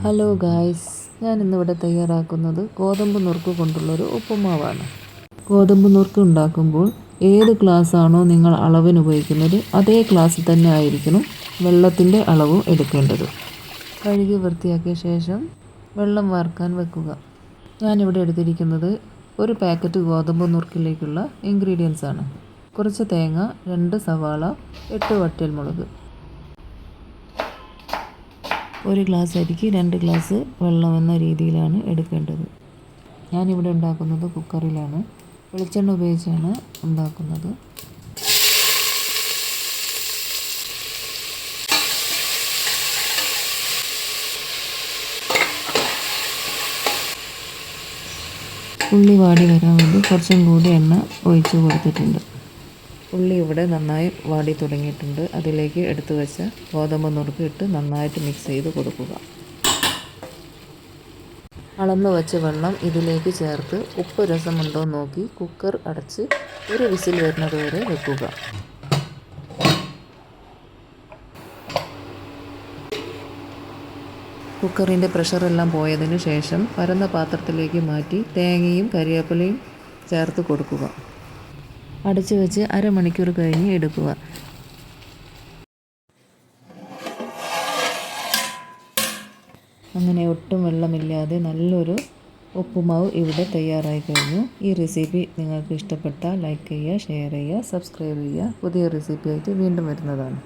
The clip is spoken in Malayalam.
ഹലോ ഗായ്സ്, ഞാൻ ഇന്നിവിടെ തയ്യാറാക്കുന്നത് ഗോതമ്പ് നുറുക്ക് കൊണ്ടുള്ളൊരു ഉപ്പുമാവാണ്. ഗോതമ്പ് നുറുക്ക് ഉണ്ടാക്കുമ്പോൾ ഏത് ഗ്ലാസ്സാണോ നിങ്ങൾ അളവിന് ഉപയോഗിക്കുന്നത് അതേ ഗ്ലാസ്സിൽ തന്നെ ആയിരിക്കണം വെള്ളത്തിൻ്റെ അളവും എടുക്കേണ്ടത്. കഴുകി വൃത്തിയാക്കിയ ശേഷം വെള്ളം വാർക്കാൻ വെക്കുക. ഞാനിവിടെ എടുത്തിരിക്കുന്നത് ഒരു പാക്കറ്റ് ഗോതമ്പ് നുറുക്കിലേക്കുള്ള ഇൻഗ്രീഡിയൻസ് ആണ്. കുറച്ച് തേങ്ങ, 2 സവാള, 8 വറ്റൽമുളക്. ഒരു ഗ്ലാസ് അരിക്ക് 2 ഗ്ലാസ് വെള്ളം എന്ന രീതിയിലാണ് എടുക്കേണ്ടത്. ഞാനിവിടെ ഉണ്ടാക്കുന്നത് കുക്കറിലാണ്. വെളിച്ചെണ്ണ ഉപയോഗിച്ചാണ് ഉണ്ടാക്കുന്നത്. ഉള്ളി വാടി വരാൻ വേണ്ടി കുറച്ചും കൂടി എണ്ണ ഒഴിച്ച് കൊടുത്തിട്ടുണ്ട്. ഉള്ളി ഇവിടെ നന്നായി വാടി തുടങ്ങിയിട്ടുണ്ട്. അതിലേക്ക് എടുത്തു വെച്ച ഗോതമ്പ് നുറുക്ക് ഇട്ട് നന്നായിട്ട് മിക്സ് ചെയ്ത് കൊടുക്കുക. അളന്ന് വെച്ച വെള്ളം ഇതിലേക്ക് ചേർത്ത് ഉപ്പ് രസമുണ്ടോ നോക്കി കുക്കർ അടച്ച് ഒരു വിസിൽ വരുന്നത് വരെ വെക്കുക. കുക്കറിൻ്റെ പ്രഷറെല്ലാം പോയതിന് ശേഷം പരന്ന പാത്രത്തിലേക്ക് മാറ്റി തേങ്ങയും കരിവേപ്പിലയും ചേർത്ത് കൊടുക്കുക. അടച്ചു വെച്ച് അരമണിക്കൂർ കഴിഞ്ഞ് എടുക്കുക. അങ്ങനെ ഒട്ടും വെള്ളമില്ലാതെ നല്ലൊരു ഉപ്പുമാവ് ഇവിടെ തയ്യാറായി കഴിഞ്ഞു. ഈ റെസിപ്പി നിങ്ങൾക്ക് ഇഷ്ടപ്പെട്ടാൽ ലൈക്ക് ചെയ്യുക, ഷെയർ ചെയ്യുക, സബ്സ്ക്രൈബ് ചെയ്യുക. പുതിയ റെസിപ്പിയായിട്ട് വീണ്ടും വരുന്നതാണ്.